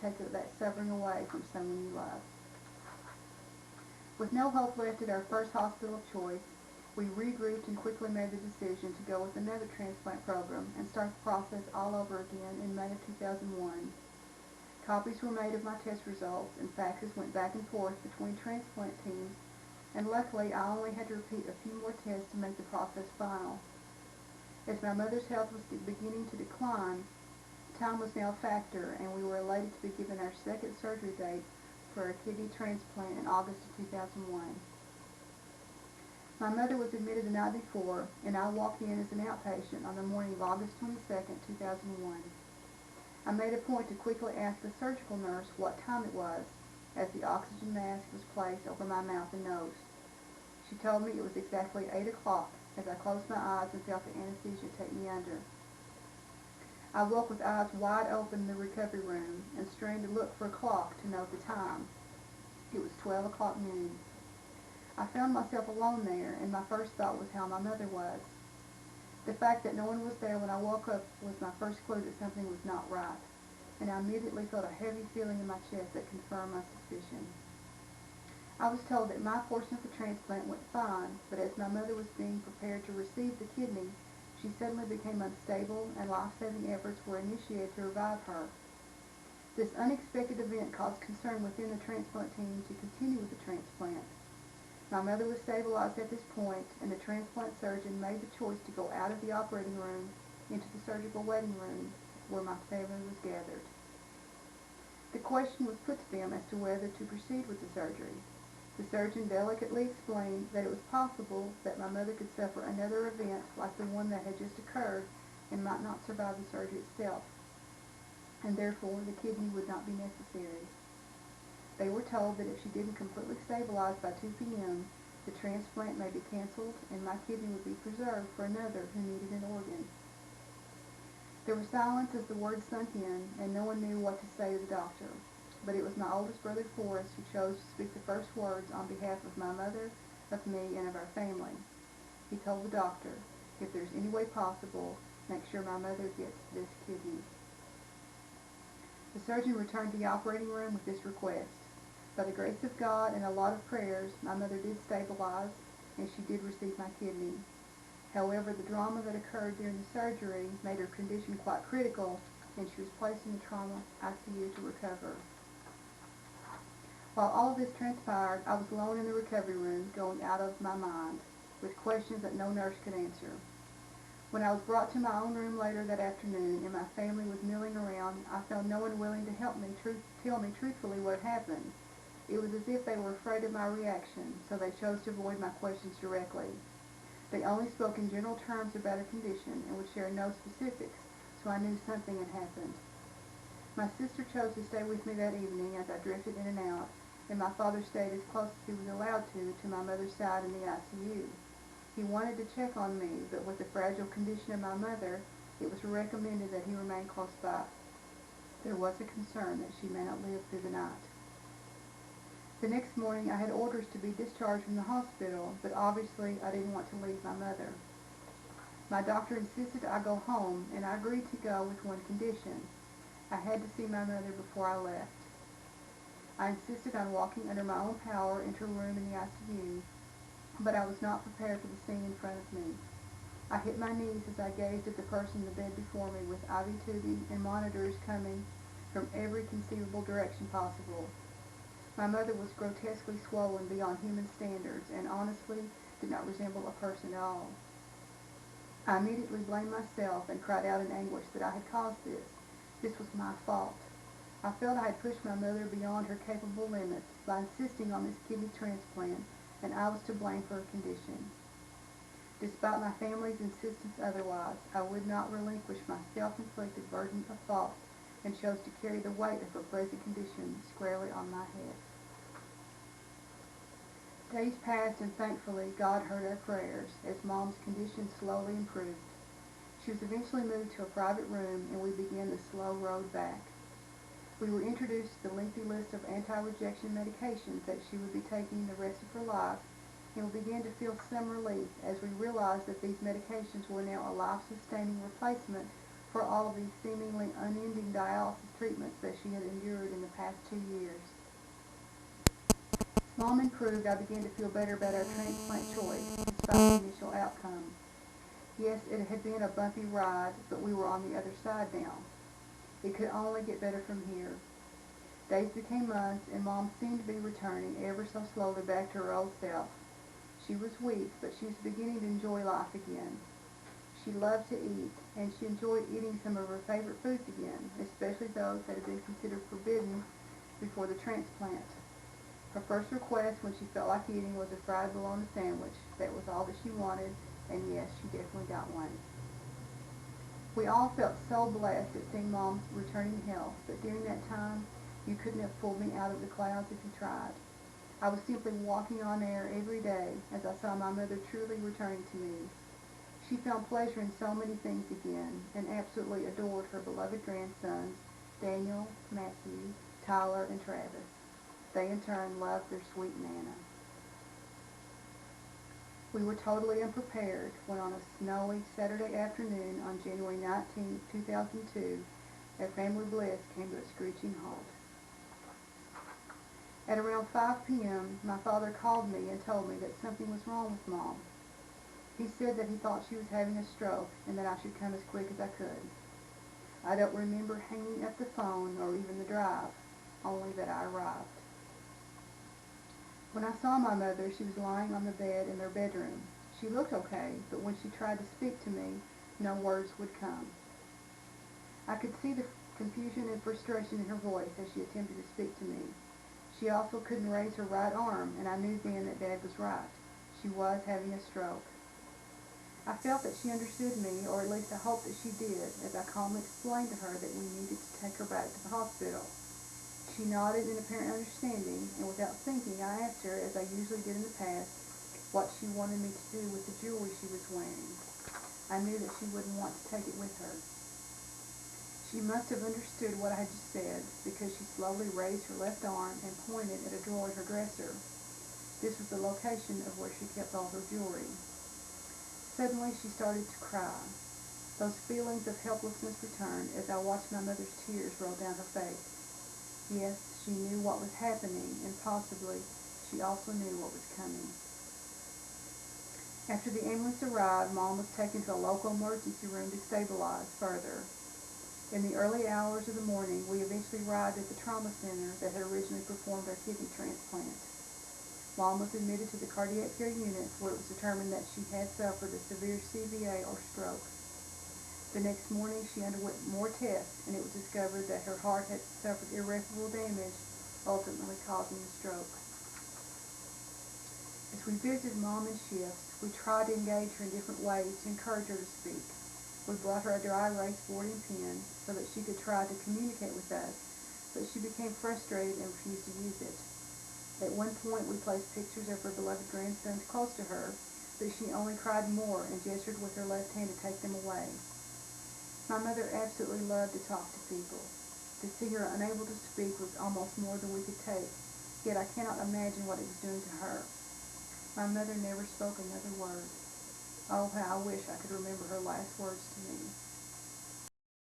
take that suffering away from someone you love. With no hope left at our first hospital of choice, we regrouped and quickly made the decision to go with another transplant program and start the process all over again in May of 2001. Copies were made of my test results and faxes went back and forth between transplant teams, and luckily I only had to repeat a few more tests to make the process final. As my mother's health was beginning to decline, time was now a factor, and we were elated to be given our second surgery date for a kidney transplant in August of 2001. My mother was admitted the night before, and I walked in as an outpatient on the morning of August 22, 2001. I made a point to quickly ask the surgical nurse what time it was, as the oxygen mask was placed over my mouth and nose. She told me it was exactly 8 o'clock as I closed my eyes and felt the anesthesia take me under. I woke with eyes wide open in the recovery room and strained to look for a clock to note the time. It was 12 o'clock noon. I found myself alone there, and my first thought was how my mother was. The fact that no one was there when I woke up was my first clue that something was not right, and I immediately felt a heavy feeling in my chest that confirmed my suspicion. I was told that my portion of the transplant went fine, but as my mother was being prepared to receive the kidney, she suddenly became unstable and life-saving efforts were initiated to revive her. This unexpected event caused concern within the transplant team to continue with the transplant. My mother was stabilized at this point, and the transplant surgeon made the choice to go out of the operating room into the surgical waiting room where my family was gathered. The question was put to them as to whether to proceed with the surgery. The surgeon delicately explained that it was possible that my mother could suffer another event like the one that had just occurred and might not survive the surgery itself, and therefore the kidney would not be necessary. They were told that if she didn't completely stabilize by 2 p.m., the transplant may be canceled and my kidney would be preserved for another who needed an organ. There was silence as the words sunk in, and no one knew what to say to the doctor. But it was my oldest brother, Forrest, who chose to speak the first words on behalf of my mother, of me, and of our family. He told the doctor, if there's any way possible, make sure my mother gets this kidney. The surgeon returned to the operating room with this request. By the grace of God and a lot of prayers, my mother did stabilize, and she did receive my kidney. However, the drama that occurred during the surgery made her condition quite critical, and she was placed in the trauma ICU to recover. While all of this transpired, I was alone in the recovery room, going out of my mind, with questions that no nurse could answer. When I was brought to my own room later that afternoon and my family was milling around, I found no one willing to help me tell me truthfully what happened. It was as if they were afraid of my reaction, so they chose to avoid my questions directly. They only spoke in general terms about her condition and would share no specifics, so I knew something had happened. My sister chose to stay with me that evening as I drifted in and out, and my father stayed as close as he was allowed to my mother's side in the ICU. He wanted to check on me, but with the fragile condition of my mother, it was recommended that he remain close by. There was a concern that she may not live through the night. The next morning I had orders to be discharged from the hospital, but obviously I didn't want to leave my mother. My doctor insisted I go home, and I agreed to go with one condition. I had to see my mother before I left. I insisted on walking under my own power into a room in the ICU, but I was not prepared for the scene in front of me. I hit my knees as I gazed at the person in the bed before me, with IV tubing and monitors coming from every conceivable direction possible. My mother was grotesquely swollen beyond human standards and honestly did not resemble a person at all. I immediately blamed myself and cried out in anguish that I had caused this. This was my fault. I felt I had pushed my mother beyond her capable limits by insisting on this kidney transplant, and I was to blame for her condition. Despite my family's insistence otherwise, I would not relinquish my self-inflicted burden of fault and chose to carry the weight of her present condition squarely on my head. Days passed, and thankfully God heard our prayers as Mom's condition slowly improved. She was eventually moved to a private room, and we began the slow road back. We were introduced to the lengthy list of anti-rejection medications that she would be taking the rest of her life, and we began to feel some relief as we realized that these medications were now a life-sustaining replacement for all of these seemingly unending dialysis treatments that she had endured in the past 2 years. As Mom improved, I began to feel better about our transplant choice, despite the initial outcome. Yes, it had been a bumpy ride, but we were on the other side now. It could only get better from here. Days became months, and Mom seemed to be returning ever so slowly back to her old self. She was weak, but she was beginning to enjoy life again. She loved to eat, and she enjoyed eating some of her favorite foods again, especially those that had been considered forbidden before the transplant. Her first request when she felt like eating was a fried bologna sandwich. That was all that she wanted, and yes, she definitely got one. We all felt so blessed at seeing Mom's returning health, but during that time, you couldn't have pulled me out of the clouds if you tried. I was simply walking on air every day as I saw my mother truly returning to me. She found pleasure in so many things again, and absolutely adored her beloved grandsons, Daniel, Matthew, Tyler, and Travis. They in turn loved their sweet Nana. We were totally unprepared when on a snowy Saturday afternoon on January 19, 2002, our family bliss came to a screeching halt. At around 5 p.m., my father called me and told me that something was wrong with Mom. He said that he thought she was having a stroke and that I should come as quick as I could. I don't remember hanging up the phone or even the drive, only that I arrived. When I saw my mother, she was lying on the bed in their bedroom. She looked okay, but when she tried to speak to me, no words would come. I could see the confusion and frustration in her voice as she attempted to speak to me. She also couldn't raise her right arm, and I knew then that Dad was right. She was having a stroke. I felt that she understood me, or at least I hoped that she did, as I calmly explained to her that we needed to take her back to the hospital. She nodded in apparent understanding, and without thinking, I asked her, as I usually did in the past, what she wanted me to do with the jewelry she was wearing. I knew that she wouldn't want to take it with her. She must have understood what I had just said, because she slowly raised her left arm and pointed at a drawer in her dresser. This was the location of where she kept all her jewelry. Suddenly she started to cry. Those feelings of helplessness returned as I watched my mother's tears roll down her face. Yes, she knew what was happening, and possibly she also knew what was coming. After the ambulance arrived, Mom was taken to a local emergency room to stabilize further. In the early hours of the morning, we eventually arrived at the trauma center that had originally performed our kidney transplant. Mom was admitted to the cardiac care unit, where it was determined that she had suffered a severe CVA or stroke. The next morning, she underwent more tests, and it was discovered that her heart had suffered irreparable damage, ultimately causing a stroke. As we visited Mom in shifts, we tried to engage her in different ways to encourage her to speak. We brought her a dry erase board and pen so that she could try to communicate with us, but she became frustrated and refused to use it. At one point, we placed pictures of her beloved grandsons close to her, but she only cried more and gestured with her left hand to take them away. My mother absolutely loved to talk to people. To see her unable to speak was almost more than we could take, yet I cannot imagine what it was doing to her. My mother never spoke another word. Oh, how I wish I could remember her last words to me.